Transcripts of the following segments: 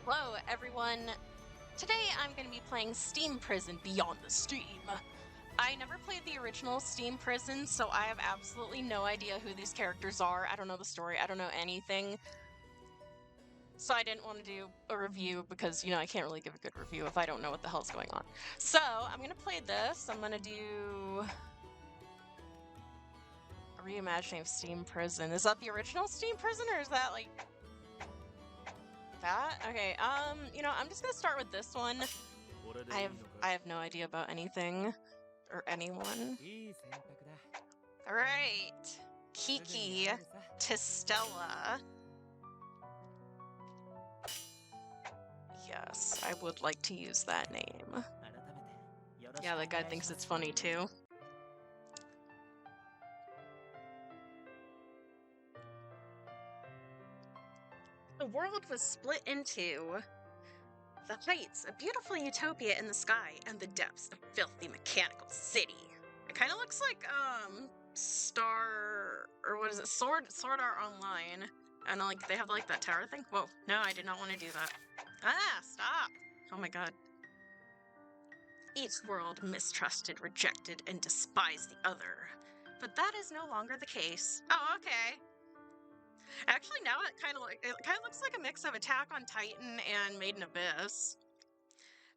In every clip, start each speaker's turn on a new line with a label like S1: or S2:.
S1: Hello, everyone. Today I'm going to be playing Steam Prison Beyond the Steam. I never played the original Steam Prison, so I have absolutely no idea who these characters are. I don't know the story, I don't know anything. So I didn't want to do a review because, I can't really give a good review if I don't know what the hell's going on. So I'm going to play this. I'm going to do a reimagining of Steam Prison. Is that the original Steam Prison or is that like that? Okay, I'm just gonna start with this one. I have no idea about anything or anyone. Alright. Kiki Testella. Yes, I would like to use that name. Yeah, that guy thinks it's funny too. The world was split into the heights, a beautiful utopia in the sky, and the depths, a filthy mechanical city. It kind of looks like, Star, or what is it, Sword Art Online. And, like, they have, like, that tower thing. Whoa, no, I did not want to do that. Ah, stop! Oh my god. Each world mistrusted, rejected, and despised the other. But that is no longer the case. Oh, okay. Actually, now it kind of looks like a mix of Attack on Titan and Made in Abyss.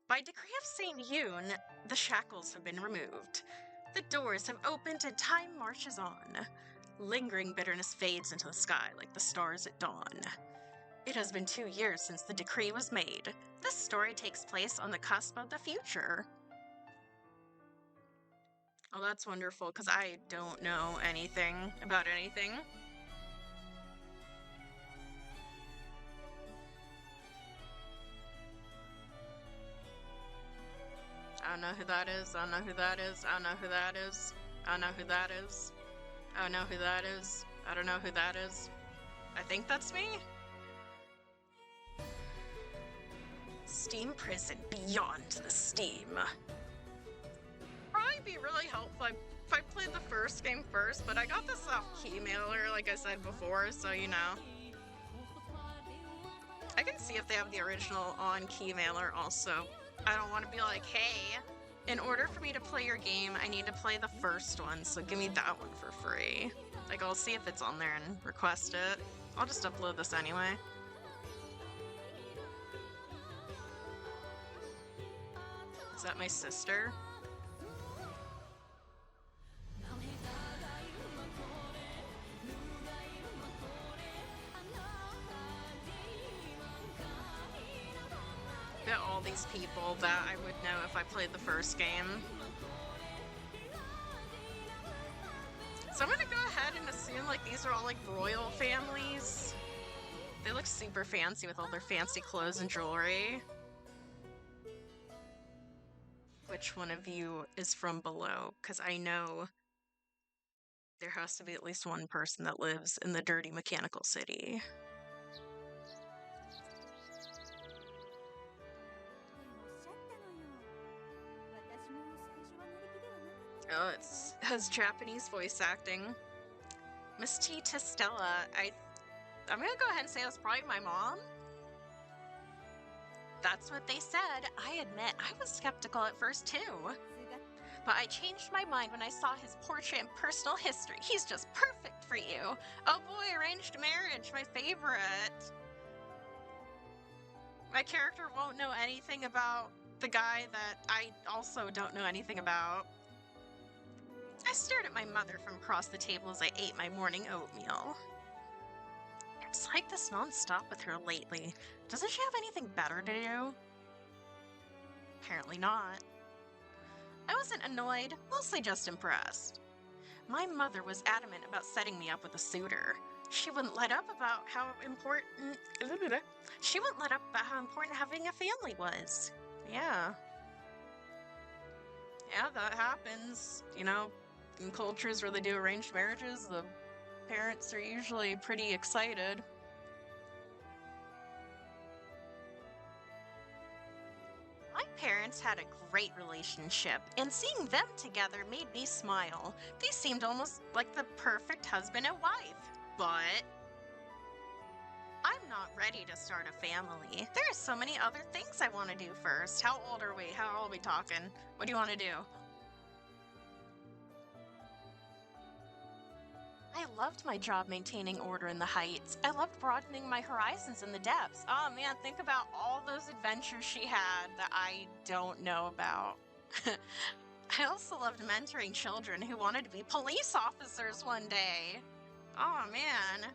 S1: By decree of St. Yoon, the shackles have been removed. The doors have opened and time marches on. Lingering bitterness fades into the sky like the stars at dawn. It has been 2 years since the decree was made. This story takes place on the cusp of the future. Oh, that's wonderful, because I don't know anything about anything. I don't know who that is. I don't know who that is. I don't know who that is. I don't know who that is. I don't know who that is. I don't know who that is. I think that's me? Steam Prison Beyond the Steam. Probably be really helpful if I played the first game first, but I got this off Keymailer, like I said before, so you know. I can see if they have the original on Keymailer also. I don't want to be like, hey, in order for me to play your game, I need to play the first one, so give me that one for free. Like, I'll see if it's on there and request it. I'll just upload this anyway. Is that my sister? Bet all these people that I would know if I played the first game. So I'm gonna go ahead and assume like these are all like royal families. They look super fancy with all their fancy clothes and jewelry. Which one of you is from below? Because I know there has to be at least one person that lives in the dirty mechanical city. Oh, it has Japanese voice acting. Miss T. Testella, I'm gonna go ahead and say that's probably my mom. That's what they said. I admit, I was skeptical at first too. But I changed my mind when I saw his portrait and personal history. He's just perfect for you. Oh boy, arranged marriage, my favorite. My character won't know anything about the guy that I also don't know anything about. I stared at my mother from across the table as I ate my morning oatmeal. It's like this non-stop with her lately. Doesn't she have anything better to do? Apparently not. I wasn't annoyed, mostly just impressed. My mother was adamant about setting me up with a suitor. She wouldn't let up about how important having a family was. Yeah. Yeah, that happens. You know, in cultures where they do arranged marriages, the parents are usually pretty excited. My parents had a great relationship, and seeing them together made me smile. They seemed almost like the perfect husband and wife. But I'm not not ready to start a family. There are so many other things I want to do first. How old are we? How old are we talking? What do you want to do? I loved my job maintaining order in the heights. I loved broadening my horizons in the depths. Oh man, think about all those adventures she had that I don't know about. I also loved mentoring children who wanted to be police officers one day. Oh man.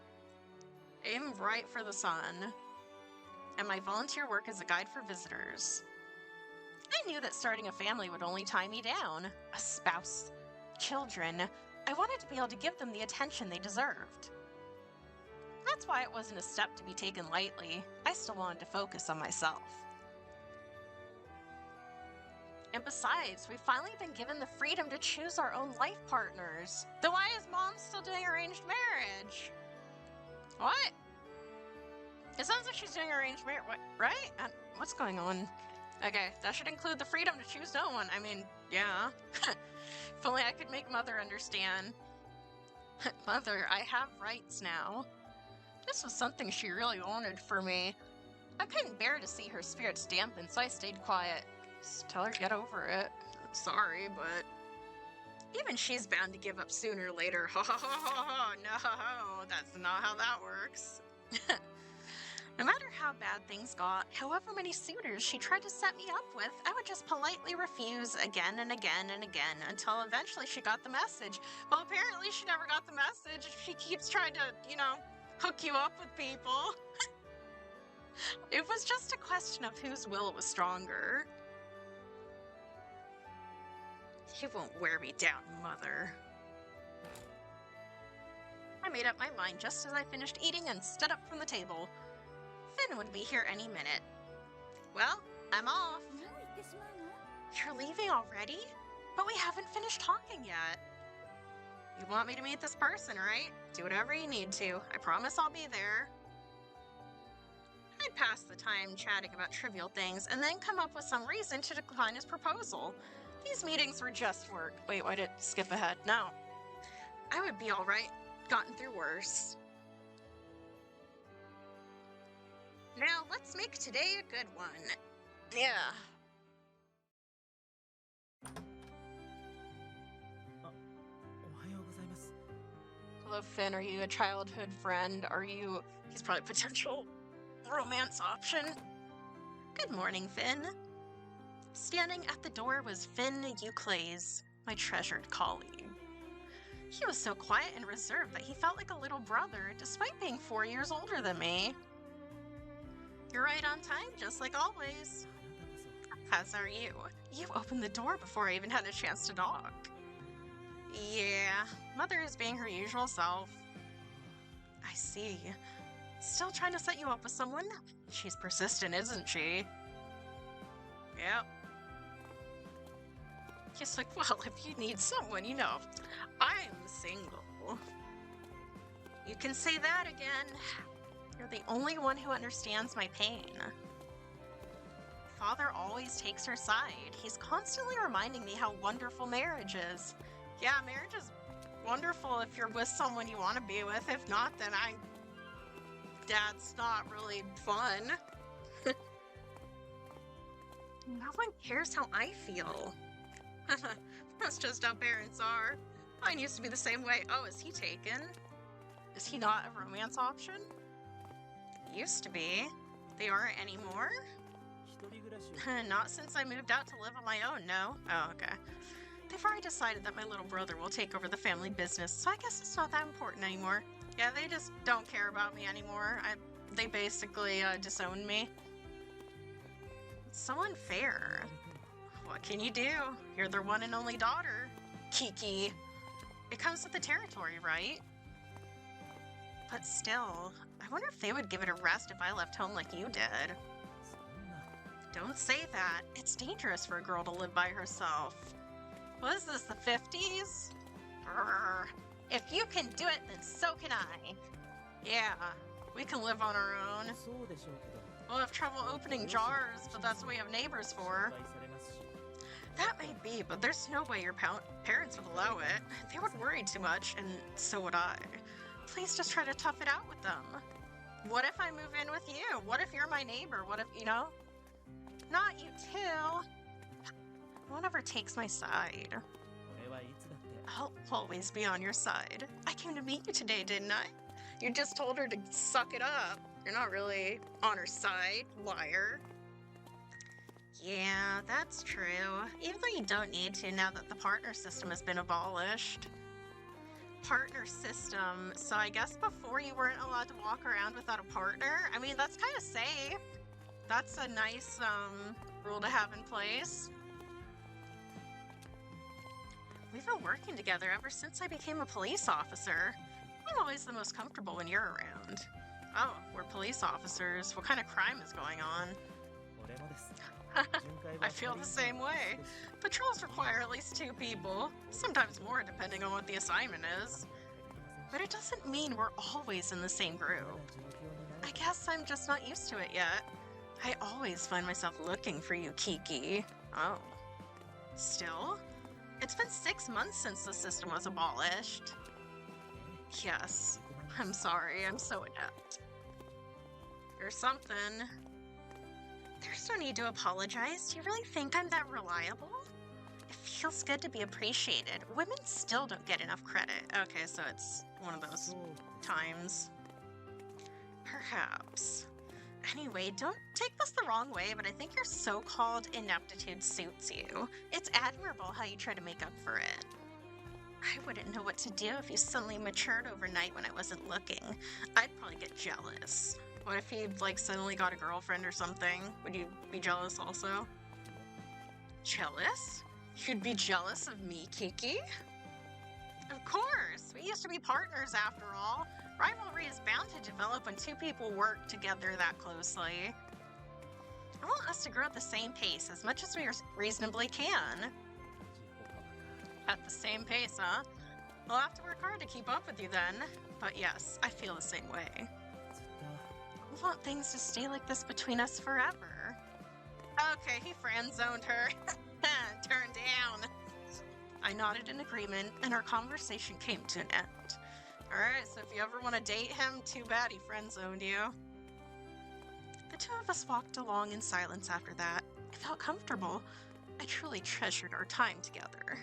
S1: Aim right for the sun. And my volunteer work as a guide for visitors. I knew that starting a family would only tie me down. A spouse. Children. I wanted to be able to give them the attention they deserved. That's why it wasn't a step to be taken lightly. I still wanted to focus on myself. And besides, we've finally been given the freedom to choose our own life partners. Then why is Mom still doing arranged marriage? What? It sounds like she's doing arranged marriage, right? What's going on? Okay, that should include the freedom to choose no one. I mean, yeah. If only I could make Mother understand. Mother, I have rights now. This was something she really wanted for me. I couldn't bear to see her spirits dampen, so I stayed quiet. Just tell her to get over it. I'm sorry, but even she's bound to give up sooner or later. Ha ha ha ha ha! No, that's not how that works. No matter how bad things got, however many suitors she tried to set me up with, I would just politely refuse again and again and again until eventually she got the message. Well, apparently she never got the message. She keeps trying to, you know, hook you up with people. It was just a question of whose will was stronger. You won't wear me down, Mother. I made up my mind just as I finished eating and stood up from the table. Finn would be here any minute. Well, I'm off. You're leaving already? But we haven't finished talking yet. You want me to meet this person, right? Do whatever you need to. I promise I'll be there. I'd pass the time chatting about trivial things and then come up with some reason to decline his proposal. These meetings were just work. Wait, why did it skip ahead? No. I would be alright. Gotten through worse. Now, let's make today a good one. Yeah. Hello, Finn. Are you a childhood friend? Are you... He's probably a potential romance option. Good morning, Finn. Standing at the door was Finn Euclase, my treasured colleague. He was so quiet and reserved that he felt like a little brother, despite being 4 years older than me. You're right on time, just like always. As are you. You opened the door before I even had a chance to knock. Yeah, Mother is being her usual self. I see. Still trying to set you up with someone? She's persistent, isn't she? Yep. He's like, well, if you need someone, you know, I'm single. You can say that again. You're the only one who understands my pain. Father always takes her side. He's constantly reminding me how wonderful marriage is. Yeah, marriage is wonderful if you're with someone you want to be with. If not, then that's not really fun. No one cares how I feel. That's just how parents are. Mine used to be the same way. Oh, is he taken? Is he not a romance option? Used to be. They aren't anymore? Not since I moved out to live on my own, no. Oh, okay. They've already decided that my little brother will take over the family business, so I guess it's not that important anymore. Yeah, they just don't care about me anymore. They basically disowned me. It's so unfair. What can you do? You're their one and only daughter. Kiki. It comes with the territory, right? But still, I wonder if they would give it a rest if I left home like you did. Don't say that. It's dangerous for a girl to live by herself. What is this, the 50s? Brr. If you can do it, then so can I. Yeah, we can live on our own. We'll have trouble opening jars, but that's what we have neighbors for. That may be, but there's no way your parents would allow it. They would worry too much, and so would I. Please just try to tough it out with them. What if I move in with you? What if you're my neighbor? What if, you know? Not you too. No one ever takes my side. I'll always be on your side. I came to meet you today, didn't I? You just told her to suck it up. You're not really on her side, liar. Yeah, that's true. Even though you don't need to now that the partner system has been abolished. Partner system. So I guess before you weren't allowed to walk around without a partner. I mean, that's kind of safe. That's a nice rule to have in place. We've been working together ever since I became a police officer. I'm always the most comfortable when you're around. Oh, we're police officers. What kind of crime is going on? I feel the same way. Patrols require at least 2 people, sometimes more depending on what the assignment is. But it doesn't mean we're always in the same group. I guess I'm just not used to it yet. I always find myself looking for you, Kiki. Oh. Still? It's been 6 months since the system was abolished. Yes. I'm sorry, I'm so inept. Or something. There's no need to apologize. Do you really think I'm that reliable? It feels good to be appreciated. Women still don't get enough credit. Okay, so it's one of those times. Perhaps. Anyway, don't take this the wrong way, but I think your so-called ineptitude suits you. It's admirable how you try to make up for it. I wouldn't know what to do if you suddenly matured overnight when I wasn't looking. I'd probably get jealous. What if he, like, suddenly got a girlfriend or something? Would you be jealous also? Jealous? You'd be jealous of me, Kiki? Of course! We used to be partners after all. Rivalry is bound to develop when 2 people work together that closely. I want us to grow at the same pace as much as we reasonably can. At the same pace, huh? We'll have to work hard to keep up with you then. But yes, I feel the same way. I want things to stay like this between us forever. Okay, he friend-zoned her. Turned down. I nodded in agreement, and our conversation came to an end. Alright, so if you ever want to date him, too bad he friend-zoned you. The 2 of us walked along in silence after that. I felt comfortable. I truly treasured our time together.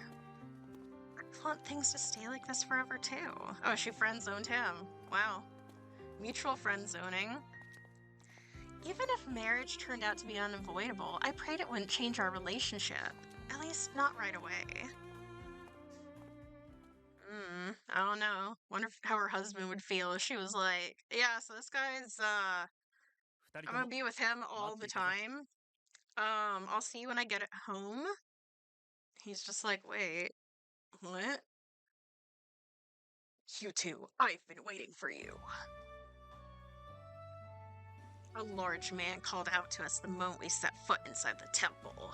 S1: I want things to stay like this forever, too. Oh, she friend-zoned him. Wow. Mutual friend-zoning. Even if marriage turned out to be unavoidable, I prayed it wouldn't change our relationship. At least not right away. I don't know. Wonder how her husband would feel if she was like, yeah, so this guy's, I'm gonna be with him all the time. I'll see you when I get it home. He's just like, wait, what? You two, I've been waiting for you. A large man called out to us the moment we set foot inside the temple.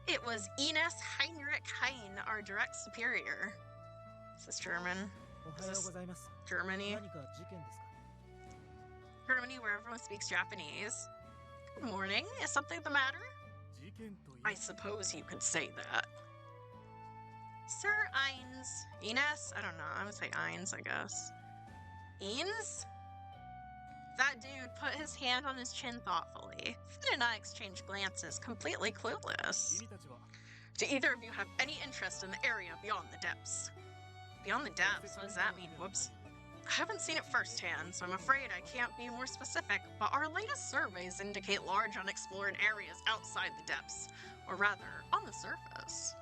S1: It was Ines Heinrich Hein, our direct superior. Is this German? Is this Germany? Germany, where everyone speaks Japanese. Good morning. Is something the matter? I suppose you could say that. Sir Ines? I don't know. I would say Ines, I guess. Ines? That dude put his hand on his chin thoughtfully. Finn and I exchanged glances, completely clueless. Do either of you have any interest in the area beyond the depths? Beyond the depths? What does that mean? Whoops. I haven't seen it firsthand, so I'm afraid I can't be more specific, but our latest surveys indicate large unexplored areas outside the depths, or rather, on the surface.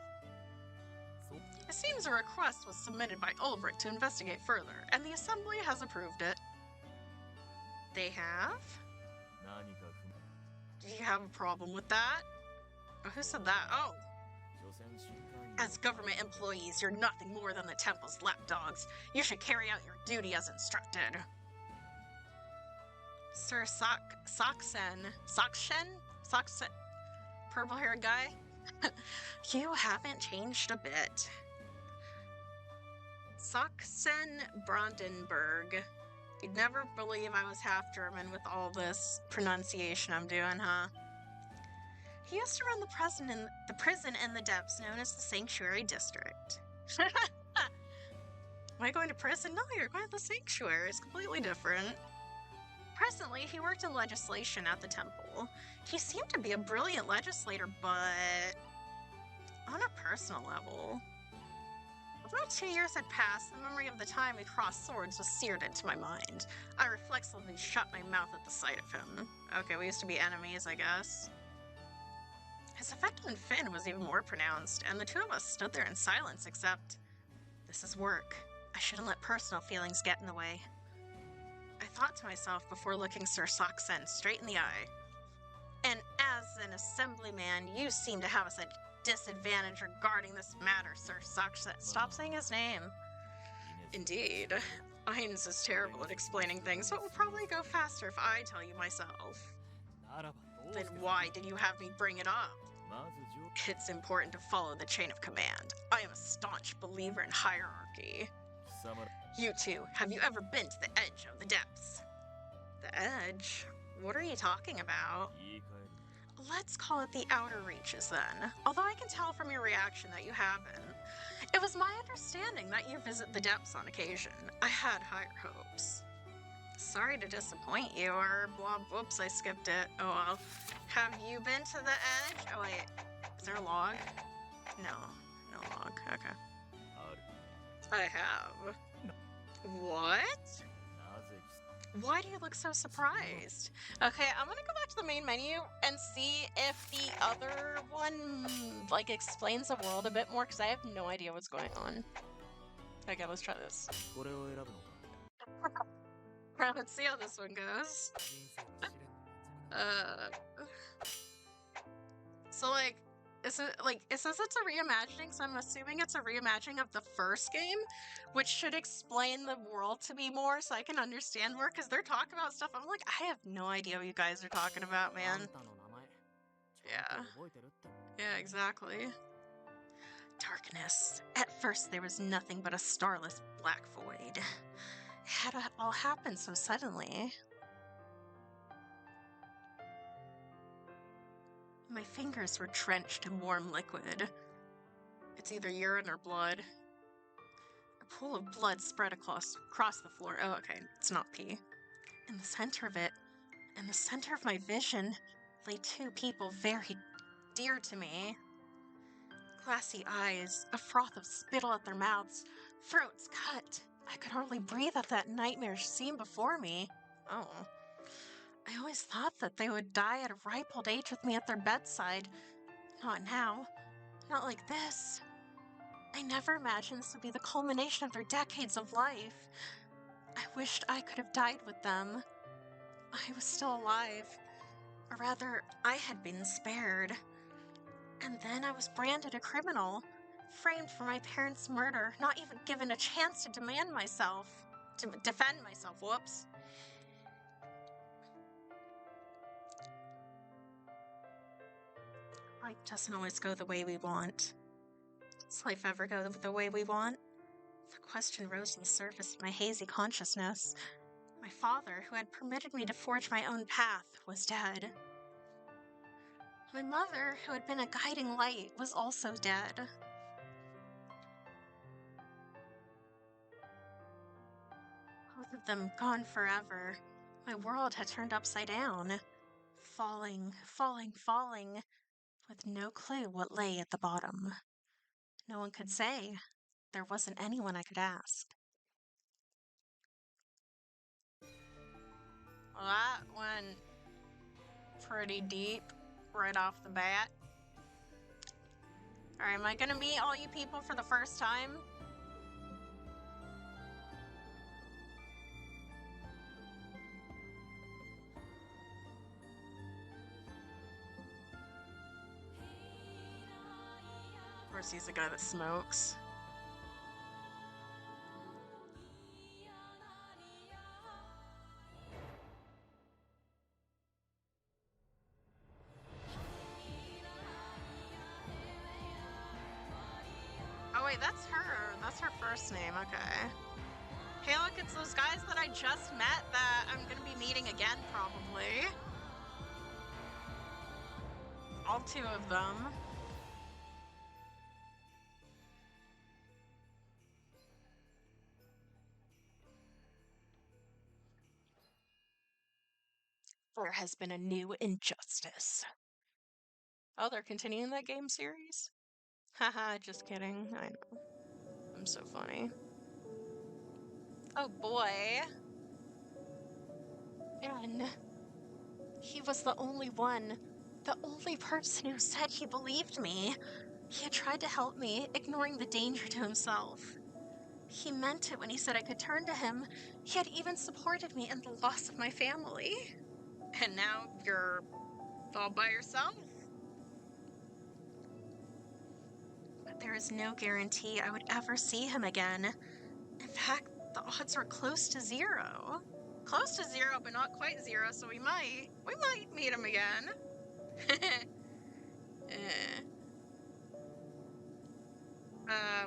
S1: It seems a request was submitted by Ulbrich to investigate further, and the Assembly has approved it. They have? Do you have a problem with that? Oh, who said that? Oh! As government employees, you're nothing more than the temple's lapdogs. You should carry out your duty as instructed. Sir Sakshen? Purple-haired guy? You haven't changed a bit. Saksen Brandenburg. You'd never believe I was half German with all this pronunciation I'm doing, huh? He used to run the prison in the depths known as the Sanctuary District. Am I going to prison? No, you're going to the Sanctuary. It's completely different. Presently, he worked in legislation at the temple. He seemed to be a brilliant legislator, but on a personal level. Although 2 years had passed, the memory of the time we crossed swords was seared into my mind. I reflexively shut my mouth at the sight of him. Okay, we used to be enemies, I guess. His effect on Finn was even more pronounced, and the two of us stood there in silence, except, this is work. I shouldn't let personal feelings get in the way. I thought to myself before looking Sir Saksen straight in the eye. And as an assemblyman, you seem to have us at disadvantage regarding this matter, Sir Saksen. Stop saying his name. Indeed. Ainz is terrible at explaining things, so it will probably go faster if I tell you myself. Then why did you have me bring it up? It's important to follow the chain of command. I am a staunch believer in hierarchy. You two, have you ever been to the edge of the depths? The edge? What are you talking about? Let's call it the outer reaches then, although I can tell from your reaction that you haven't. It was my understanding that you visit the depths on occasion. I had higher hopes. Sorry to disappoint you, or blah, whoops, I skipped it. Oh well. Have you been to the edge? Oh wait, is there a log? No, no log, okay. I have. What? Why do you look so surprised? Okay, I'm gonna go back to the main menu and see if the other one, like, explains the world a bit more, because I have no idea what's going on. Okay, let's try this. Let's see how this one goes. So, like, it says it's a reimagining, so I'm assuming it's a reimagining of the first game, which should explain the world to me more so I can understand more, because they're talking about stuff. I'm like, I have no idea what you guys are talking about, man. Yeah. Yeah, exactly. Darkness. At first, there was nothing but a starless black void. It had all happened so suddenly. My fingers were drenched in warm liquid. It's either urine or blood. A pool of blood spread across the floor. Oh, okay, it's not pee. In the center of it, in the center of my vision, lay two people very dear to me. Glassy eyes, a froth of spittle at their mouths, throats cut. I could hardly breathe at that nightmarish scene before me. Oh. I always thought that they would die at a ripe old age with me at their bedside. Not now. Not like this. I never imagined this would be the culmination of their decades of life. I wished I could have died with them. I was still alive. Or rather, I had been spared. And then I was branded a criminal, framed for my parents' murder, not even given a chance to defend myself. Whoops. Life doesn't always go the way we want. Does life ever go the way we want? The question rose to the surface of my hazy consciousness. My father, who had permitted me to forge my own path, was dead. My mother, who had been a guiding light, was also dead. Both of them gone forever. My world had turned upside down. Falling, falling, falling, with no clue what lay at the bottom. No one could say. There wasn't anyone I could ask. Well, that went pretty deep right off the bat. Alright, am I gonna meet all you people for the first time? Of course, he's the guy that smokes. Oh wait, that's her. That's her first name, okay. Hey look, it's those guys that I just met that I'm gonna be meeting again, probably. All two of them. There has been a new injustice. Oh, they're continuing that game series? Haha, just kidding. I know. I'm so funny. Oh boy. And he was the only person who said he believed me. He had tried to help me, ignoring the danger to himself. He meant it when he said I could turn to him. He had even supported me in the loss of my family. And now you're all by yourself? But there is no guarantee I would ever see him again. In fact, the odds are close to zero. Close to zero, but not quite zero, so we might meet him again.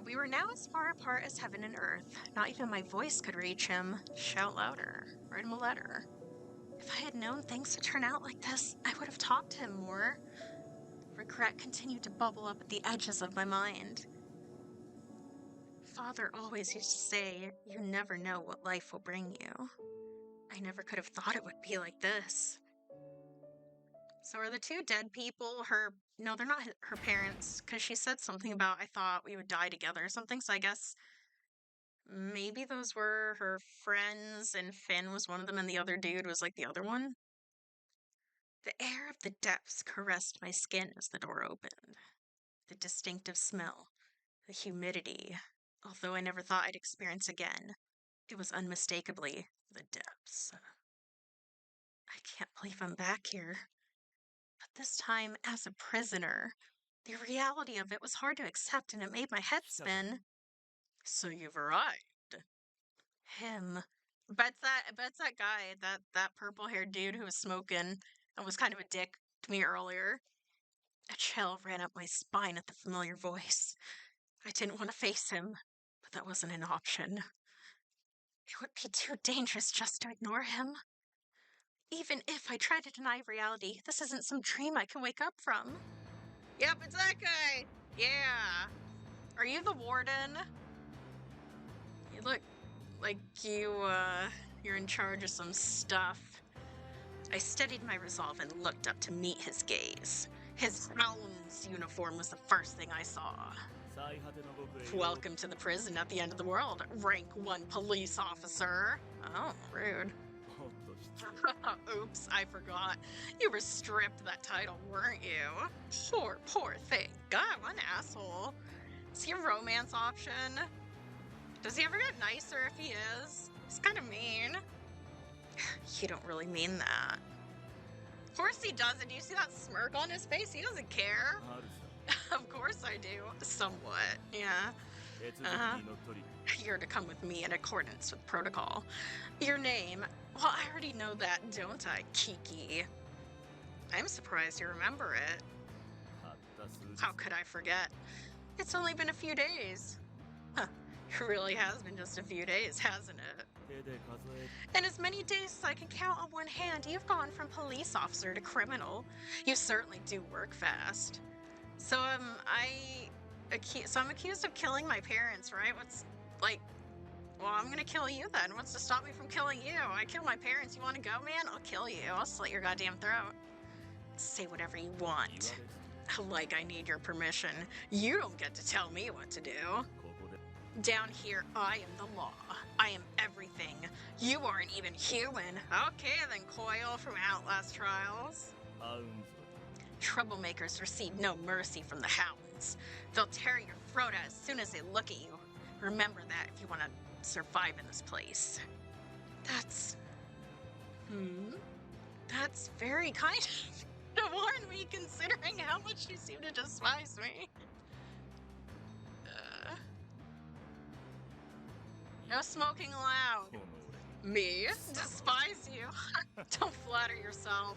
S1: We were now as far apart as heaven and earth. Not even my voice could reach him. Shout louder. Write him a letter. If I had known things would turn out like this, I would have talked to him more. Regret continued to bubble up at the edges of my mind. Father always used to say, you never know what life will bring you. I never could have thought it would be like this. So are the two dead people no, they're not her parents, because she said something about, I thought we would die together or something, so I guess maybe those were her friends, and Finn was one of them, and the other dude was like the other one. The air of the depths caressed my skin as the door opened. The distinctive smell, the humidity, although I never thought I'd experience again, it was unmistakably the depths. I can't believe I'm back here. But this time as a prisoner. The reality of it was hard to accept and it made my head spin. So you've arrived. Him. Bet that guy, that purple-haired dude who was smoking and was kind of a dick to me earlier. A chill ran up my spine at the familiar voice. I didn't want to face him, but that wasn't an option. It would be too dangerous just to ignore him. Even if I try to deny reality, this isn't some dream I can wake up from. Yep, it's that guy! Yeah! Are you the warden? You look like you're in charge of some stuff. I steadied my resolve and looked up to meet his gaze. His hound's uniform was the first thing I saw. Welcome to the prison at the end of the world, rank 1 police officer. Oh, rude. Oops, I forgot. You were stripped that title, weren't you? Poor thing. God, what an asshole. Is he a romance option? Does he ever get nicer if he is? He's kind of mean. You don't really mean that. Of course he doesn't. Do you see that smirk on his face? He doesn't care. Of course I do. Somewhat, yeah. You're to come with me in accordance with protocol. Your name? Well, I already know that, don't I, Kiki? I'm surprised you remember it. How could I forget? It's only been a few days. Huh. It really has been just a few days, hasn't it? And as many days as I can count on one hand, you've gone from police officer to criminal. You certainly do work fast. So, I'm accused of killing my parents, right? Well, I'm gonna kill you then. What's to stop me from killing you? I kill my parents. You wanna go, man? I'll kill you. I'll slit your goddamn throat. Say whatever you want. Like I need your permission. You don't get to tell me what to do. Down here, I am the law. I am everything. You aren't even human. Okay then, Coil from Outlast Trials. Troublemakers receive no mercy from the hounds. They'll tear your throat out as soon as they look at you. Remember that if you want to survive in this place. That's very kind of to warn me, considering how much you seem to despise me. No smoking allowed. Me? Despise you? Don't flatter yourself.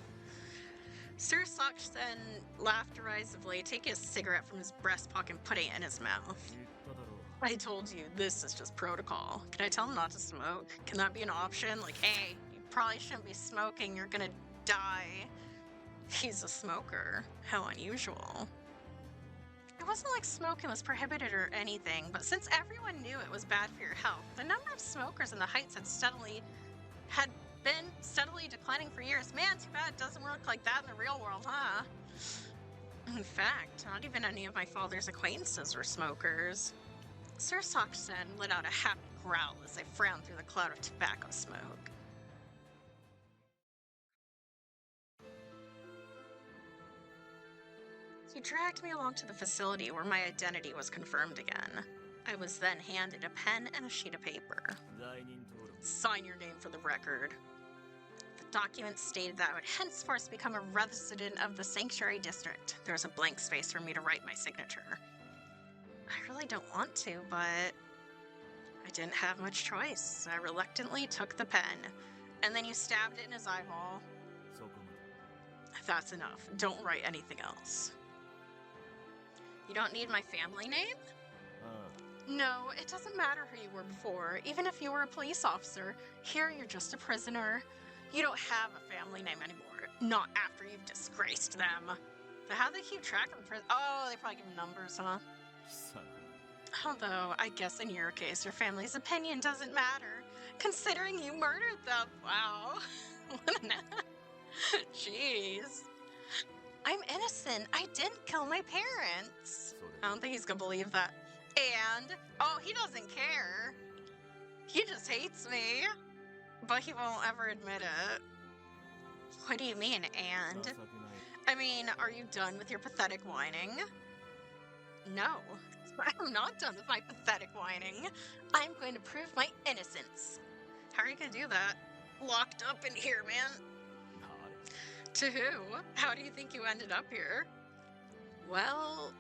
S1: Sir Saksen laughed derisively, taking a cigarette from his breast pocket and putting it in his mouth. I told you, this is just protocol. Can I tell him not to smoke? Can that be an option? Like, hey, you probably shouldn't be smoking, you're gonna die. He's a smoker. How unusual. It wasn't like smoking was prohibited or anything, but since everyone knew it was bad for your health, the number of smokers in the Heights had been steadily declining for years. Man, too bad it doesn't work like that in the real world, huh? In fact, not even any of my father's acquaintances were smokers. Sir Sock-sen let out a happy growl as I frowned through the cloud of tobacco smoke. He dragged me along to the facility where my identity was confirmed again. I was then handed a pen and a sheet of paper. Sign your name for the record. The document stated that I would henceforth become a resident of the Sanctuary District. There was a blank space for me to write my signature. I really don't want to, but I didn't have much choice. I reluctantly took the pen, and then you stabbed it in his eyeball. That's enough. Don't write anything else. You don't need my family name? No, it doesn't matter who you were before. Even if you were a police officer, here you're just a prisoner. You don't have a family name anymore. Not after you've disgraced them. But how do they keep track of the prison? Oh, they probably give them numbers, huh? Although, I guess in your case, your family's opinion doesn't matter, considering you murdered them. Wow. Jeez. I'm innocent. I didn't kill my parents. I don't think he's gonna believe that. And, oh, he doesn't care. He just hates me. But he won't ever admit it. What do you mean, and? I mean, are you done with your pathetic whining? No, I'm not done with my pathetic whining. I'm going to prove my innocence. How are you gonna do that? Locked up in here, man. To who? How do you think you ended up here? Well...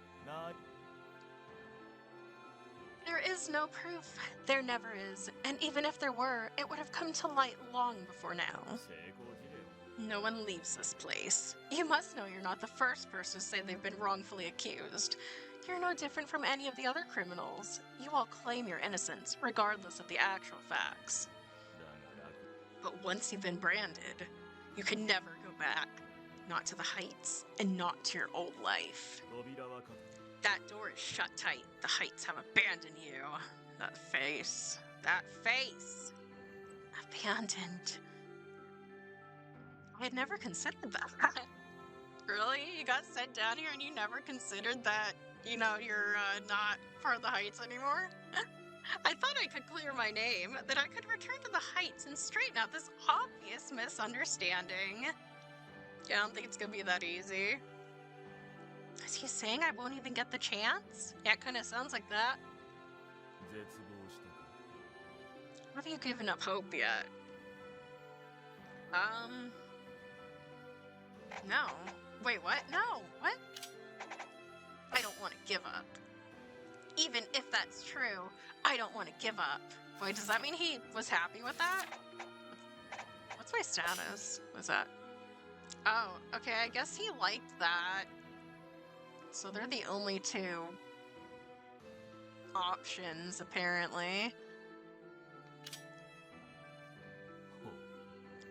S1: There is no proof. There never is. And even if there were, it would have come to light long before now. No one leaves this place. You must know you're not the first person to say they've been wrongfully accused. You're no different from any of the other criminals. You all claim your innocence, regardless of the actual facts. But once you've been branded, you can never go back. Not to the Heights, and not to your old life. That door is shut tight. The Heights have abandoned you. That face. That face! Abandoned. I had never considered that. Really? You got sent down here and you never considered that, you know, you're not part of the Heights anymore? I thought I could clear my name, that I could return to the Heights and straighten out this obvious misunderstanding. Yeah, I don't think it's gonna be that easy. Is he saying I won't even get the chance? Yeah, it kinda sounds like that. Have you given up hope yet? No. Wait, what? No, what? I don't want to give up. Even if that's true, I don't want to give up. Wait, does that mean he was happy with that? What's my status? What's that? Oh, okay, I guess he liked that. So they're the only two options, apparently.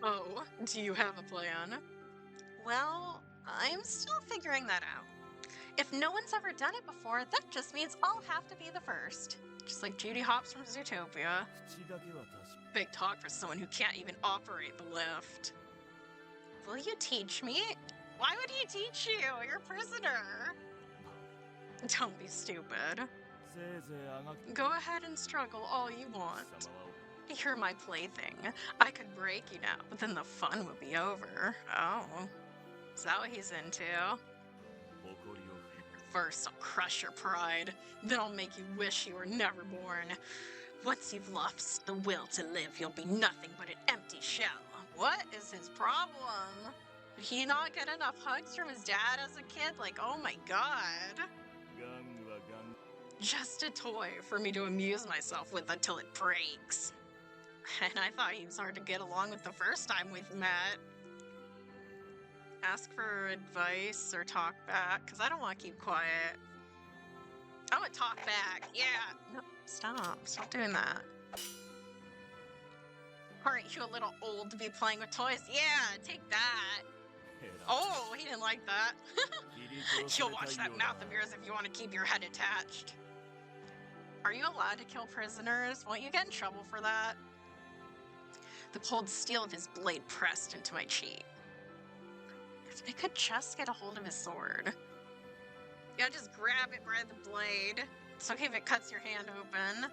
S1: Oh, do you have a plan? Well, I'm still figuring that out. If no one's ever done it before, that just means I'll have to be the first. Just like Judy Hopps from Zootopia. Big talk for someone who can't even operate the lift. Will you teach me? Why would he teach you? You're a prisoner. Don't be stupid. Go ahead and struggle all you want. You're my plaything. I could break you now, but then the fun would be over. Oh. Is that what he's into? First, I'll crush your pride. Then I'll make you wish you were never born. Once you've lost the will to live, you'll be nothing but an empty shell. What is his problem? Did he not get enough hugs from his dad as a kid? Like, oh my god. Just a toy for me to amuse myself with until it breaks. And I thought he was hard to get along with the first time we've met. Ask for advice or talk back, because I don't want to keep quiet. I'm gonna talk back, yeah. No, stop doing that. Aren't you a little old to be playing with toys? Yeah, take that. Oh, he didn't like that. You'll watch that mouth of yours if you want to keep your head attached. Are you allowed to kill prisoners? Won't you get in trouble for that? the cold steel of his blade pressed into my cheek. If I could just get a hold of his sword. Yeah, just grab it by the blade. It's okay if it cuts your hand open.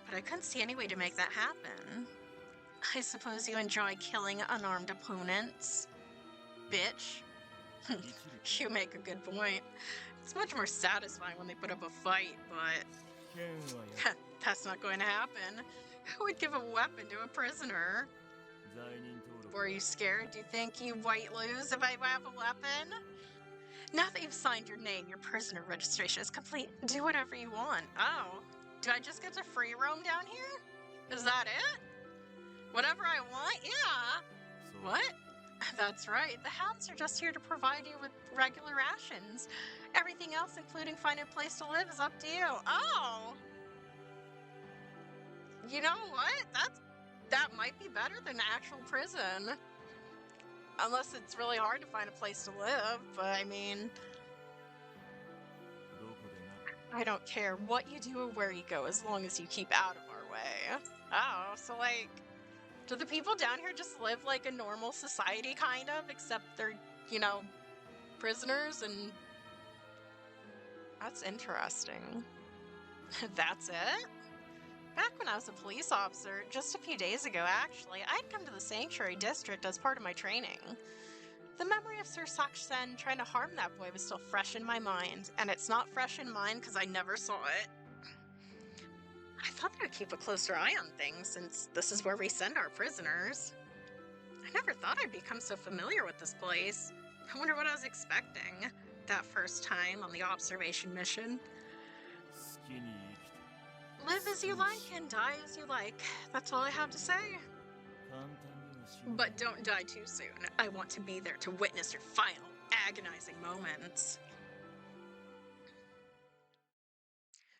S1: But I couldn't see any way to make that happen. I suppose you enjoy killing unarmed opponents? Bitch. You make a good point. It's much more satisfying when they put up a fight, but that's not going to happen. Who would give a weapon to a prisoner? Were you scared? Do you think you might lose if I have a weapon? Now that you've signed your name, your prisoner registration is complete. Do whatever you want. Oh, do I just get to free roam down here? Is that it? Whatever I want? Yeah. What? That's right. The hounds are just here to provide you with regular rations. Everything else, including finding a place to live, is up to you. Oh! You know what? That might be better than actual prison. Unless it's really hard to find a place to live, but I mean... I don't care what you do or where you go, as long as you keep out of our way. Oh, so like... Do the people down here just live like a normal society, kind of? Except they're, you know, prisoners and... That's interesting. That's it? Back when I was a police officer, just a few days ago actually, I'd come to the Sanctuary District as part of my training. The memory of Sir Saksen trying to harm that boy was still fresh in my mind, and it's not fresh in mine because I never saw it. I thought I would keep a closer eye on things, since this is where we send our prisoners. I never thought I'd become so familiar with this place. I wonder what I was expecting that first time on the observation mission. Live as you like and die as you like. That's all I have to say. But don't die too soon. I want to be there to witness your final, agonizing moments.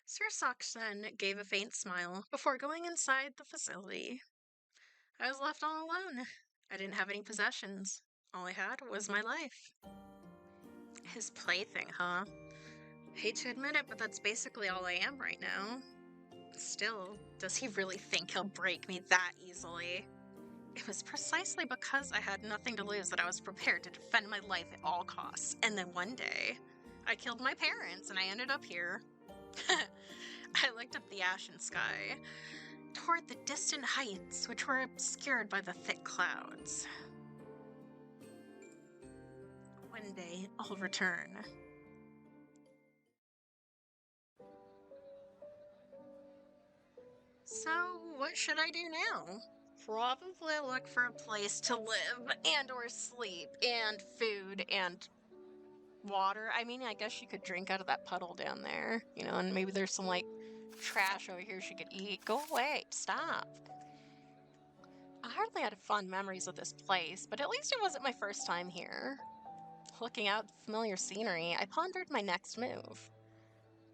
S1: Sir Saksen gave a faint smile before going inside the facility. I was left all alone. I didn't have any possessions. All I had was my life. His plaything, huh? Hate to admit it, but that's basically all I am right now. Still, does he really think he'll break me that easily? It was precisely because I had nothing to lose that I was prepared to defend my life at all costs. And then one day, I killed my parents and I ended up here. I looked up the ashen sky, toward the distant heights which were obscured by the thick clouds. One day, I'll return. So, what should I do now? Probably look for a place to live and or sleep and food and water. I mean, I guess you could drink out of that puddle down there, you know, and maybe there's some like trash over here she could eat. Go away, stop. I hardly had fond memories of this place, but at least it wasn't my first time here. Looking out at the familiar scenery, I pondered my next move.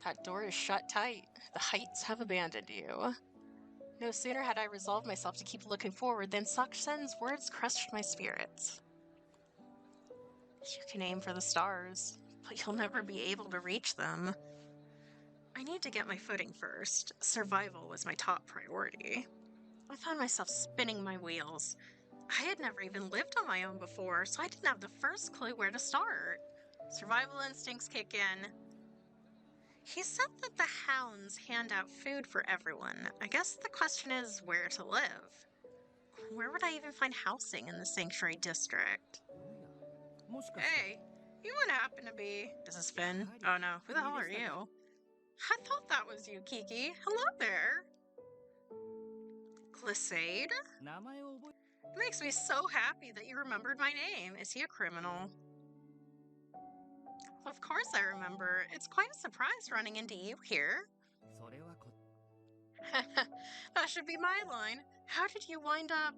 S1: That door is shut tight. The heights have abandoned you. No sooner had I resolved myself to keep looking forward than Saksen's words crushed my spirits. You can aim for the stars, but you'll never be able to reach them. I need to get my footing first. Survival was my top priority. I found myself spinning my wheels. I had never even lived on my own before, so I didn't have the first clue where to start. Survival instincts kick in. He said that the hounds hand out food for everyone. I guess the question is where to live. Where would I even find housing in the Sanctuary District? Hey, you wouldn't happen to be... Is this Finn? Oh no, who the hell are you? I thought that was you, Kiki. Hello there. Glissade? It makes me so happy that you remembered my name. Is he a criminal? Of course I remember. It's quite a surprise running into you here. That should be my line. How did you wind up...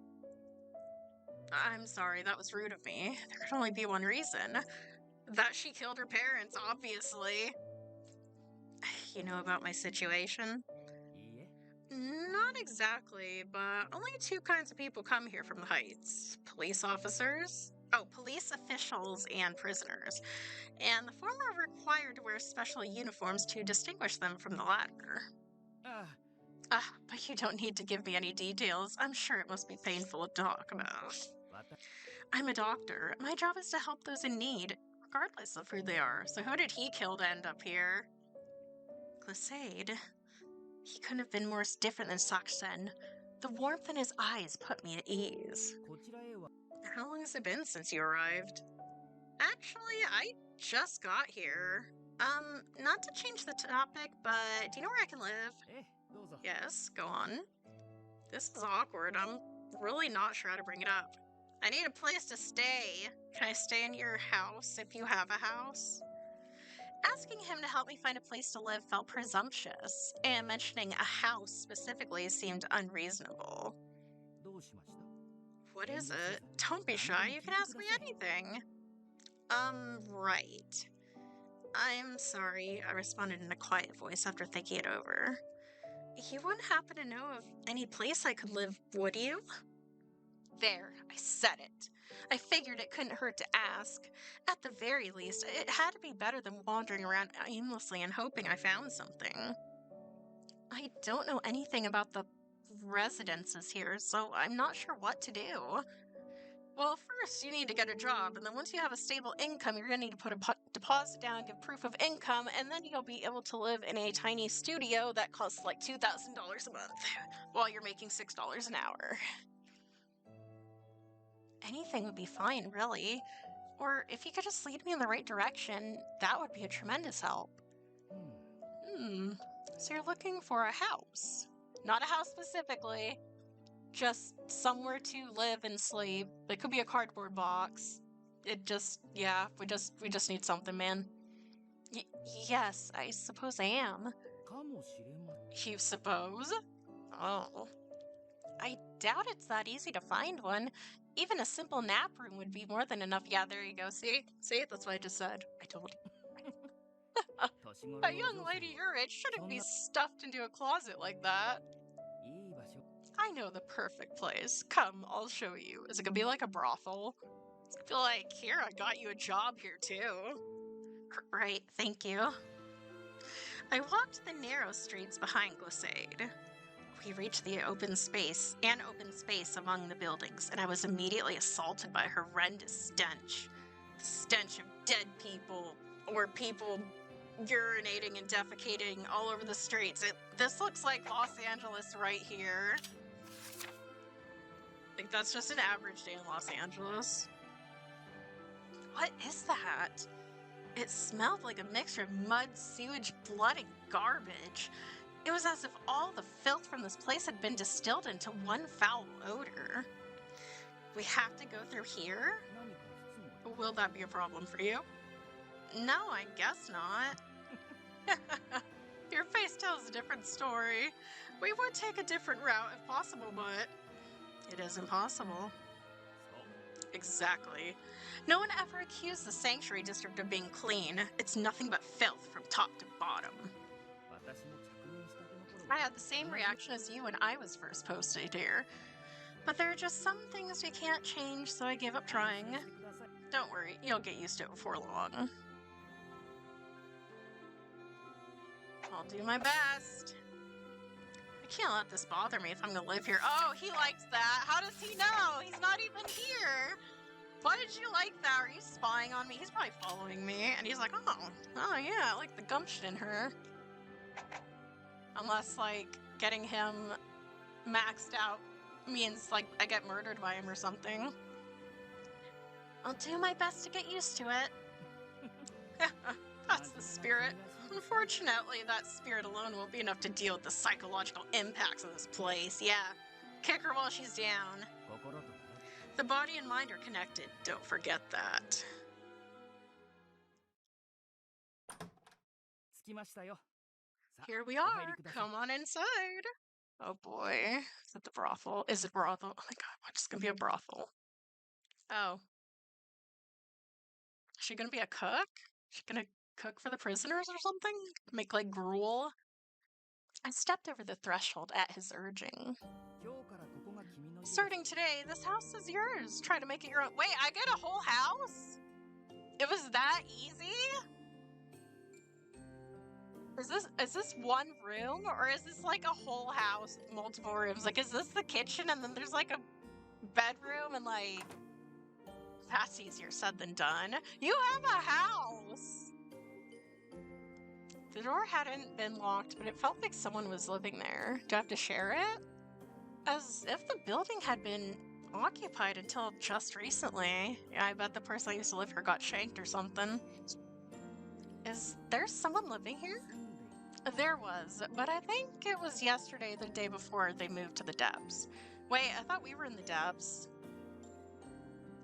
S1: I'm sorry, that was rude of me. There could only be one reason. That she killed her parents, obviously. You know about my situation? Not exactly, but only two kinds of people come here from the Heights. Police officers. Oh, police officials and prisoners. And the former are required to wear special uniforms to distinguish them from the latter. But you don't need to give me any details. I'm sure it must be painful to talk about. I'm a doctor. My job is to help those in need, regardless of who they are. So who did he kill to end up here? Glissade. He couldn't have been more different than Saksen. The warmth in his eyes put me at ease. How long has it been since you arrived? Actually, I just got here. Not to change the topic, but do you know where I can live? Yes, go on. This is awkward. I'm really not sure how to bring it up. I need a place to stay. Can I stay in your house if you have a house? Asking him to help me find a place to live felt presumptuous, and mentioning a house specifically seemed unreasonable. What is it? Don't be shy, you can ask me anything. Right. I'm sorry, I responded in a quiet voice after thinking it over. You wouldn't happen to know of any place I could live, would you? There, I said it. I figured it couldn't hurt to ask. At the very least, it had to be better than wandering around aimlessly and hoping I found something. I don't know anything about the residences here, so I'm not sure what to do. Well, first you need to get a job, and then once you have a stable income, you're going to need to put a deposit down, give proof of income, and then you'll be able to live in a tiny studio that costs like $2,000 a month, while you're making $6 an hour. Anything would be fine, really. Or if you could just lead me in the right direction, that would be a tremendous help. So you're looking for a house. Not a house specifically. Just somewhere to live and sleep. It could be a cardboard box. We just need something, man. Yes, I suppose I am. You suppose? Oh. I doubt it's that easy to find one. Even a simple nap room would be more than enough. Yeah, there you go. See? That's what I just said. I told you. A young lady your age shouldn't be stuffed into a closet like that. I know the perfect place. Come, I'll show you. Is it gonna be like a brothel? I feel like, here, I got you a job here too. Right, thank you. I walked the narrow streets behind Glissade. We reached the open space among the buildings, and I was immediately assaulted by a horrendous stench. The stench of dead people, or people urinating and defecating all over the streets. This looks like Los Angeles right here. I think that's just an average day in Los Angeles. What is that? It smelled like a mixture of mud, sewage, blood, and garbage. It was as if all the filth from this place had been distilled into one foul odor. We have to go through here? Will that be a problem for you? No, I guess not. Your face tells a different story. We would take a different route if possible, but it isn't possible. Exactly. No one ever accused the Sanctuary District of being clean. It's nothing but filth from top to bottom. I had the same reaction as you when I was first posted here. But there are just some things we can't change, so I gave up trying. Don't worry, you'll get used to it before long. I'll do my best. I can't let this bother me if I'm gonna live here. Oh, he likes that. How does he know? He's not even here. Why did you like that? Are you spying on me? He's probably following me. And he's like, oh yeah, I like the gumption in her. Unless, like, getting him maxed out means, like, I get murdered by him or something. I'll do my best to get used to it. That's the spirit. Unfortunately, that spirit alone won't be enough to deal with the psychological impacts of this place. Yeah, kick her while she's down. The body and mind are connected. Don't forget that. Here we are. Come on inside. Oh boy. Is it the brothel? Is it brothel? Oh my god, what's gonna be a brothel? Oh. Is she gonna be a cook? Is she gonna cook for the prisoners or something? Make like gruel? I stepped over the threshold at his urging. Starting today, this house is yours. Try to make it your own. Wait, I get a whole house? It was that easy? Is this one room or is this like a whole house with multiple rooms? Like, is this the kitchen and then there's like a bedroom and like that's easier said than done. You have a house. The door hadn't been locked, but it felt like someone was living there. Do I have to share it? As if the building had been occupied until just recently. Yeah, I bet the person I used to live here got shanked or something. Is there someone living here? There was, but I think it was yesterday, the day before they moved to the depths. Wait, I thought we were in the depths.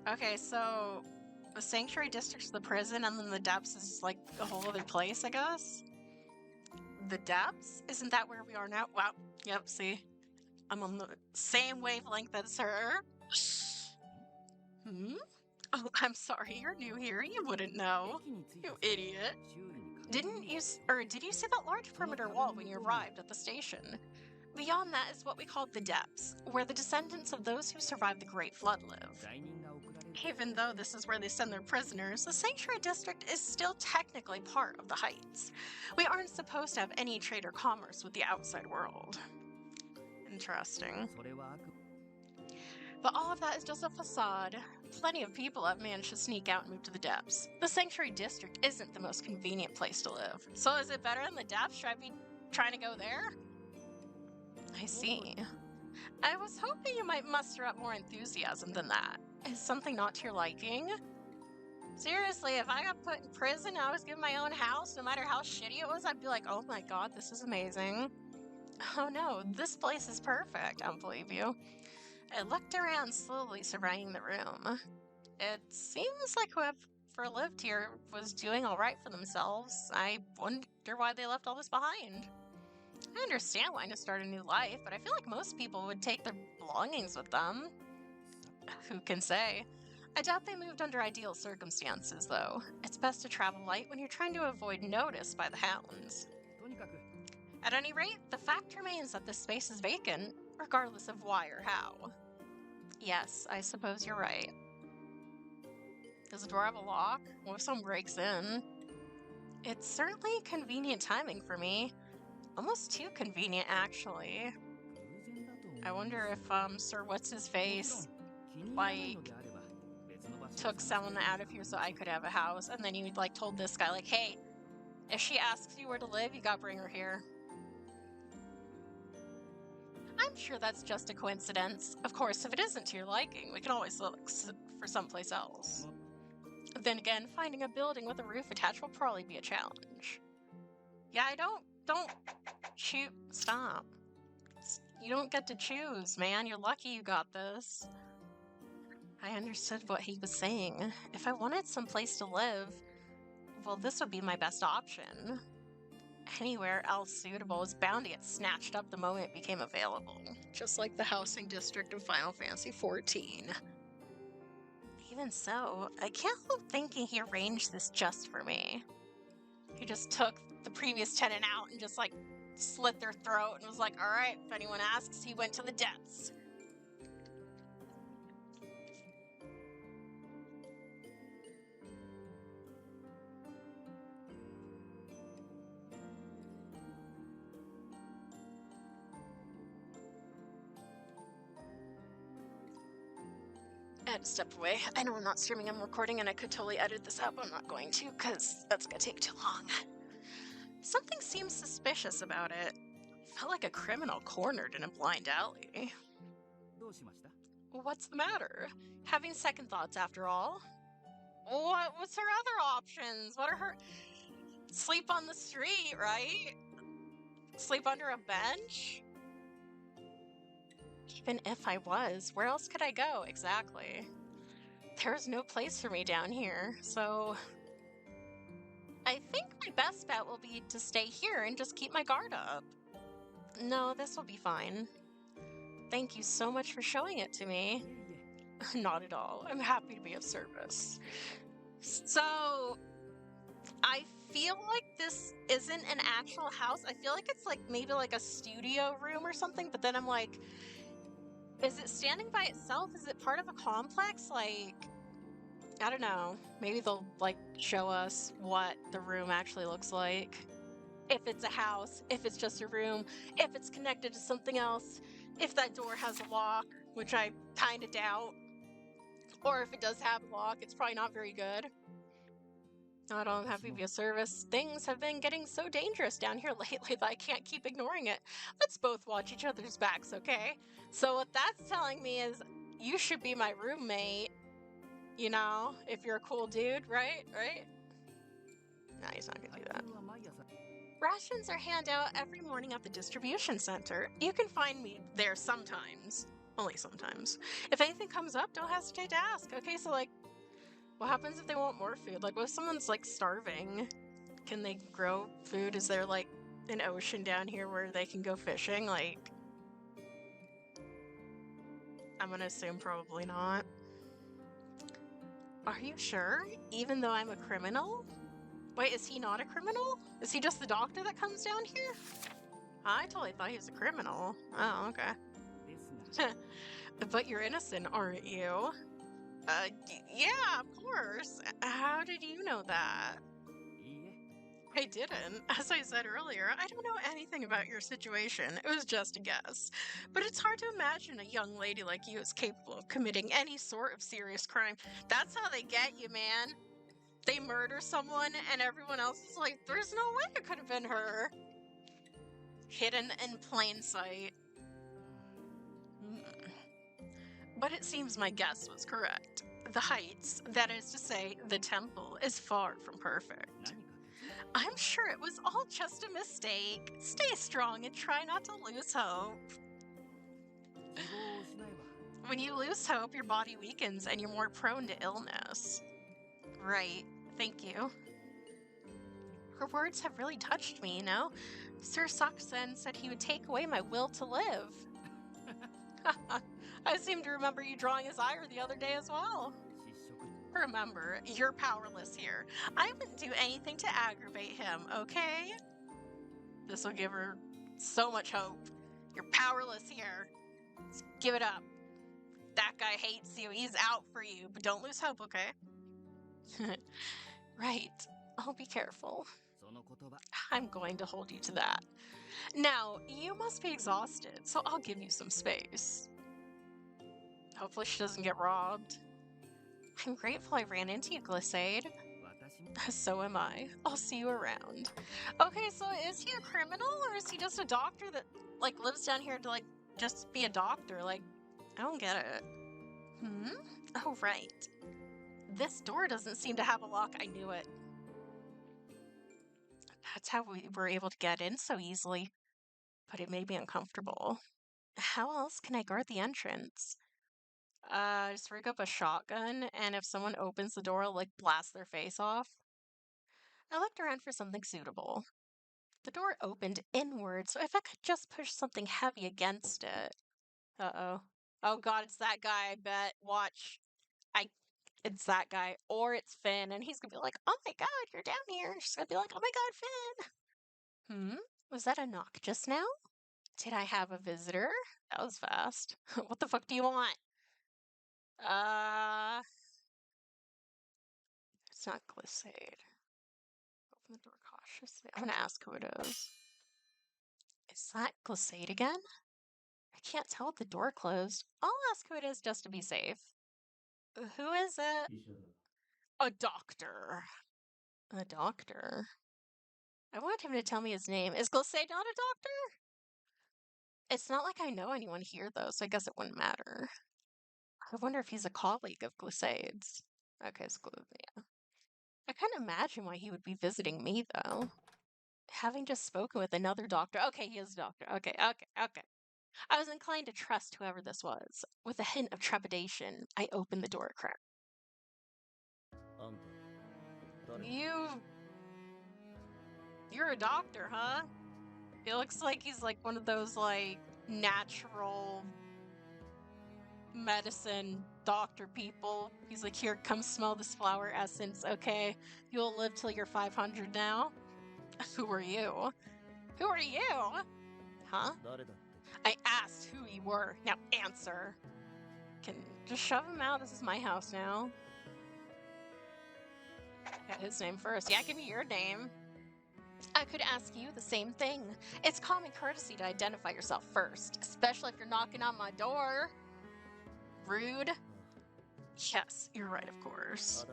S1: Okay, so the sanctuary district's the prison, and then the depths is like a whole other place, I guess. The depths? Isn't that where we are now? Wow. Yep, see? I'm on the same wavelength as her. Hmm? Oh, I'm sorry, you're new here. You wouldn't know. You idiot. Did you see that large perimeter wall when you arrived at the station? Beyond that is what we call the depths, where the descendants of those who survived the Great Flood live. Even though this is where they send their prisoners, the Sanctuary District is still technically part of the Heights. We aren't supposed to have any trade or commerce with the outside world. Interesting. But all of that is just a facade. Plenty of people have managed to sneak out and move to the depths. The Sanctuary District isn't the most convenient place to live. So is it better than the depths? Should I be trying to go there? I see. I was hoping you might muster up more enthusiasm than that. Is something not to your liking? Seriously, if I got put in prison and I was given my own house, no matter how shitty it was, I'd be like, oh my god, this is amazing. Oh no, this place is perfect. I don't believe you. I looked around slowly, surveying the room. It seems like whoever lived here was doing alright for themselves. I wonder why they left all this behind. I understand wanting to start a new life, but I feel like most people would take their belongings with them. Who can say? I doubt they moved under ideal circumstances, though. It's best to travel light when you're trying to avoid notice by the hounds. At any rate, the fact remains that this space is vacant, regardless of why or how. Yes, I suppose you're right. Does the door have a lock? What if someone breaks in? It's certainly convenient timing for me. Almost too convenient, actually. I wonder if, Sir What's-His-Face, like, took someone out of here so I could have a house, and then he, like, told this guy, like, hey, if she asks you where to live, you gotta bring her here. I'm sure that's just a coincidence. Of course, if it isn't to your liking, we can always look for someplace else. Then again, finding a building with a roof attached will probably be a challenge. Yeah, don't shoot, stop. You don't get to choose, man. You're lucky you got this. I understood what he was saying. If I wanted someplace to live, well, this would be my best option. Anywhere else suitable is bound to get snatched up the moment it became available. Just like the housing district of Final Fantasy XIV. Even so, I can't help thinking he arranged this just for me. He just took the previous tenant out and just, like, slit their throat and was like, alright, if anyone asks, he went to the depths. I had to step away. I know I'm not streaming, I'm recording, and I could totally edit this out, but I'm not going to, because that's gonna take too long. Something seems suspicious about it. Felt like a criminal cornered in a blind alley. What's the matter? Having second thoughts after all? What's her other options? What are her... Sleep on the street, right? Sleep under a bench? Even if I was, where else could I go, exactly? There's no place for me down here, so... I think my best bet will be to stay here and just keep my guard up. No, this will be fine. Thank you so much for showing it to me. Not at all. I'm happy to be of service. So, I feel like this isn't an actual house. I feel like it's like maybe like a studio room or something, but then I'm like, is it standing by itself? Is it part of a complex? Like, I don't know. Maybe they'll like show us what the room actually looks like. if it's a house, if it's just a room, if it's connected to something else, if that door has a lock, which I kind of doubt, or if it does have a lock, it's probably not very good. I don't have previous service. Things have been getting so dangerous down here lately that I can't keep ignoring it. Let's both watch each other's backs, okay? So what that's telling me is you should be my roommate, you know, if you're a cool dude, right? Right? No, he's not gonna do that. Rations are handed out every morning at the distribution center. You can find me there sometimes. Only sometimes. If anything comes up, don't hesitate to ask. Okay, so like, what happens if they want more food? Like, what if someone's like starving? Can they grow food? Is there like an ocean down here where they can go fishing? Like, I'm gonna assume probably not. Are you sure? Even though I'm a criminal? Wait, is he not a criminal? Is he just the doctor that comes down here? I totally thought he was a criminal. Oh, okay. But you're innocent, aren't you? Yeah, of course. How did you know that? I didn't. As I said earlier, I don't know anything about your situation. It was just a guess. But it's hard to imagine a young lady like you is capable of committing any sort of serious crime. That's how they get you, man. They murder someone and everyone else is like, there's no way it could have been her. Hidden in plain sight. But it seems my guess was correct. The heights, that is to say, the temple, is far from perfect. I'm sure it was all just a mistake. Stay strong and try not to lose hope. When you lose hope, your body weakens and you're more prone to illness. Right, thank you. Her words have really touched me, you know? Sir Saksen said he would take away my will to live. I seem to remember you drawing his ire the other day as well. Remember, you're powerless here. I wouldn't do anything to aggravate him, okay? This will give her so much hope. You're powerless here. Just give it up. That guy hates you. He's out for you. But don't lose hope, okay? Right. I'll be careful. I'm going to hold you to that. Now, you must be exhausted, so I'll give you some space. Hopefully she doesn't get robbed. I'm grateful I ran into you, Glissade. So am I. I'll see you around. Okay, so is he a criminal or is he just a doctor that like lives down here to like just be a doctor? Like, I don't get it. Oh, right. This door doesn't seem to have a lock. I knew it. That's how we were able to get in so easily. But it made me uncomfortable. How else can I guard the entrance? Just rig up a shotgun, and if someone opens the door, I'll, like, blast their face off. I looked around for something suitable. The door opened inward, so if I could just push something heavy against it. Uh-oh. Oh god, it's that guy, I bet. Watch. It's that guy. Or it's Finn, and he's gonna be like, oh my god, you're down here. And she's gonna be like, oh my god, Finn. Was that a knock just now? Did I have a visitor? That was fast. What the fuck do you want? It's not Glissade. Open the door cautiously. I'm gonna ask who it is. Is that Glissade again? I can't tell if the door closed. I'll ask who it is just to be safe. Who is it? A doctor. A doctor. I want him to tell me his name. Is Glissade not a doctor? It's not like I know anyone here, though, so I guess it wouldn't matter. I wonder if he's a colleague of Glissade's. Okay, it's Gluvia. I can't imagine why he would be visiting me, though. Having just spoken with another doctor. Okay, he is a doctor. Okay. I was inclined to trust whoever this was. With a hint of trepidation, I opened the door a crack. You're a doctor, huh? It looks like he's like one of those like natural medicine doctor people. He's like, here, come smell this flower essence. Okay, you'll live till you're 500 now. Who are you? Who are you? Huh? I asked who you were. Now answer. Can just shove him out. This is my house now. Get his name first. Yeah, give me your name. I could ask you the same thing. It's common courtesy to identify yourself first, especially if you're knocking on my door. Rude. Yes, you're right, of course.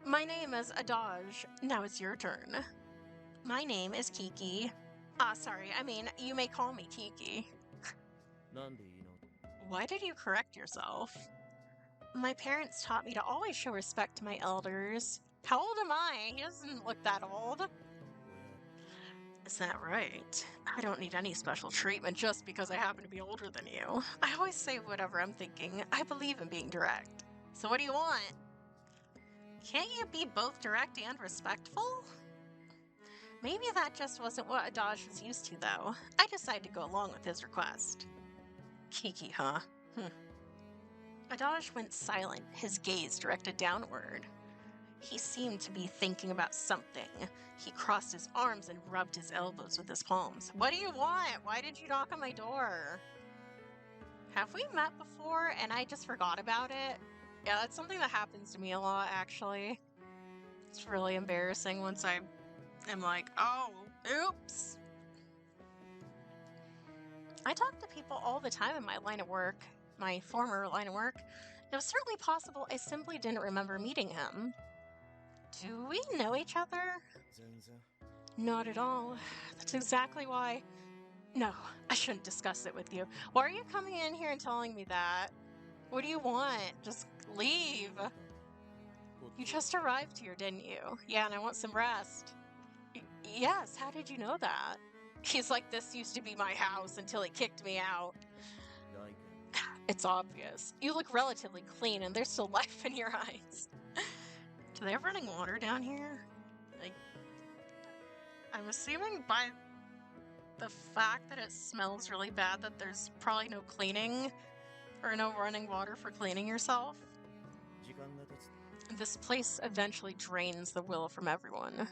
S1: My name is Adaj. Now it's your turn. My name is Kiki. Sorry, I mean, you may call me Kiki. Why did you correct yourself? My parents taught me to always show respect to my elders. How old am I? He doesn't look that old. Is that right? I don't need any special treatment just because I happen to be older than you. I always say whatever I'm thinking. I believe in being direct. So what do you want? Can't you be both direct and respectful? Maybe that just wasn't what Adaj was used to, though. I decided to go along with his request. Kiki, huh? Adaj went silent, his gaze directed downward. He seemed to be thinking about something. He crossed his arms and rubbed his elbows with his palms. What do you want? Why did you knock on my door? Have we met before and I just forgot about it? Yeah, that's something that happens to me a lot, actually. It's really embarrassing once I am like, oh, oops. I talk to people all the time in my line of work, my former line of work. It was certainly possible I simply didn't remember meeting him. Do we know each other? Not at all. That's exactly why. No, I shouldn't discuss it with you. Why are you coming in here and telling me that? What do you want? Just leave. You just arrived here, didn't you? Yeah, and I want some rest. Yes, how did you know that? He's like, this used to be my house until he kicked me out. It's obvious. You look relatively clean and there's still life in your eyes. Do they have running water down here? Like, I'm assuming by the fact that it smells really bad that there's probably no cleaning or no running water for cleaning yourself. This place eventually drains the will from everyone.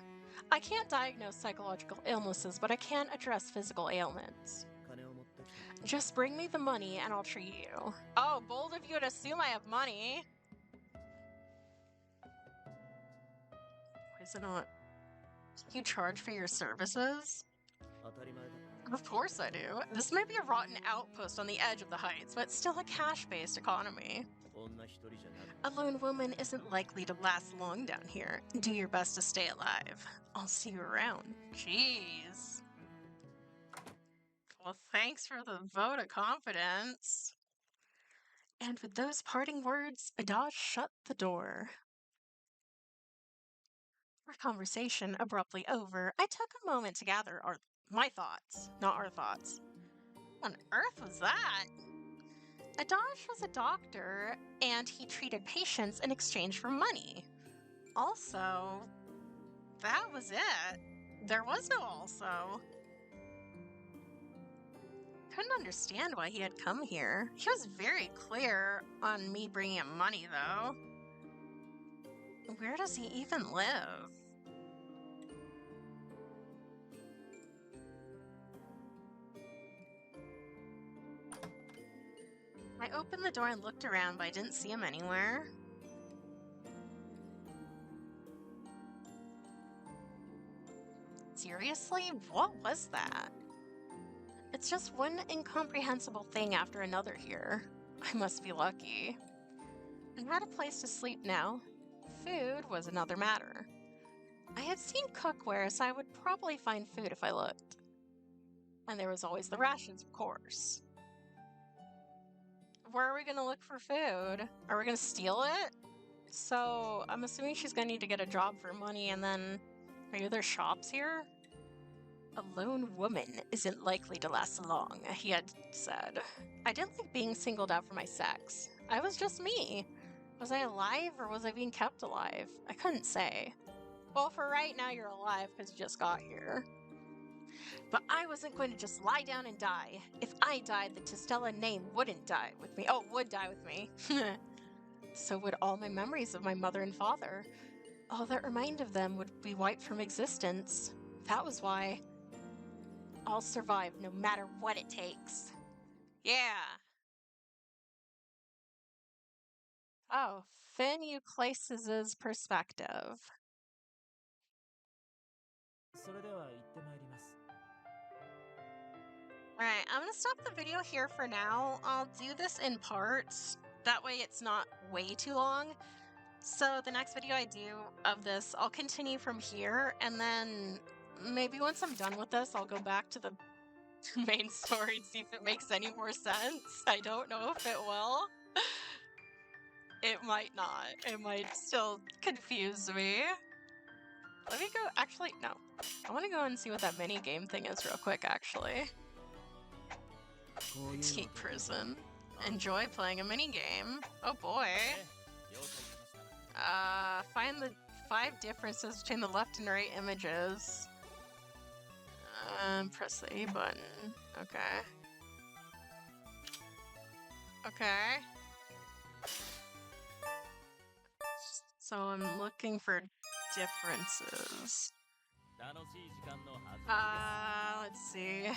S1: I can't diagnose psychological illnesses, but I can address physical ailments. Just bring me the money and I'll treat you. Oh, bold of you to assume I have money. Is it not? You charge for your services? Of course I do. This may be a rotten outpost on the edge of the heights, but still a cash-based economy. A lone woman isn't likely to last long down here. Do your best to stay alive. I'll see you around. Jeez. Well, thanks for the vote of confidence. And with those parting words, Adaj shut the door. Our conversation abruptly over, I took a moment to gather my thoughts, not our thoughts. What on earth was that? Adaj was a doctor, and he treated patients in exchange for money. Also, that was it. There was no also. Couldn't understand why he had come here. He was very clear on me bringing him money, though. Where does he even live? I opened the door and looked around, but I didn't see him anywhere. Seriously? What was that? It's just one incomprehensible thing after another here. I must be lucky. I had a place to sleep now. Food was another matter. I had seen cookware, so I would probably find food if I looked. And there was always the rations, of course. Where are we gonna look for food? Are we gonna steal it? So, I'm assuming she's gonna need to get a job for money, and then... Are there shops here? A lone woman isn't likely to last long, he had said. I didn't like being singled out for my sex. I was just me. Was I alive or was I being kept alive? I couldn't say. Well, for right now, you're alive because you just got here. But I wasn't going to just lie down and die. If I died, the Testella name wouldn't die with me. Oh, would die with me. So would all my memories of my mother and father. All that remained of them would be wiped from existence. That was why. I'll survive no matter what it takes. Yeah. Oh, Finn Euclides' perspective.
S2: それでは行ってまいります。
S1: Alright, I'm gonna stop the video here for now. I'll do this in parts. That way it's not way too long. So the next video I do of this, I'll continue from here, and then maybe once I'm done with this, I'll go back to the main story and see if it makes any more sense. I don't know if it will. It might not. It might still confuse me. Let me go. Actually, no. I want to go and see what that mini game thing is real quick, actually. Escape prison. Enjoy playing a mini game. Oh boy. Find the 5 differences between the left and right images. Press the A button. Okay. Okay. So I'm looking for differences. Let's see.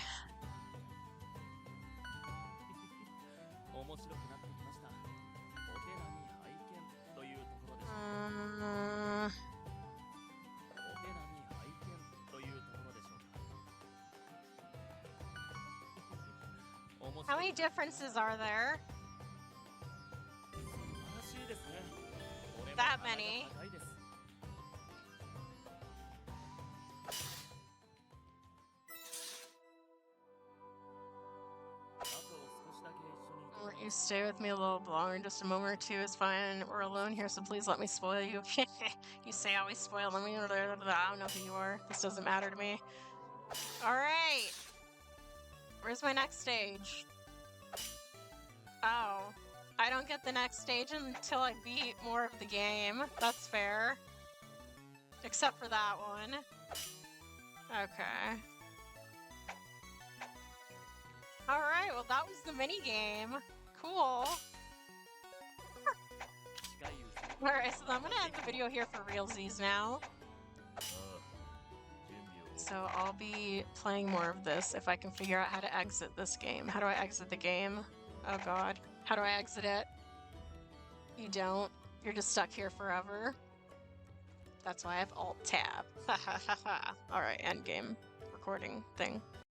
S1: How many differences are there? That many. I'll let you stay with me a little longer, just a moment or two is fine. We're alone here, so please let me spoil you. You say I always spoil me. I don't know who you are. This doesn't matter to me. Alright! Where's my next stage? Oh. I don't get the next stage until I beat more of the game. That's fair. Except for that one. Okay. Alright, well that was the mini game. Cool. Alright, so I'm gonna end the video here for realsies now. So I'll be playing more of this if I can figure out how to exit this game. How do I exit the game? Oh god. How do I exit it? You don't. You're just stuck here forever. That's why I have Alt-Tab. Ha ha ha ha. Alright, end game recording thing.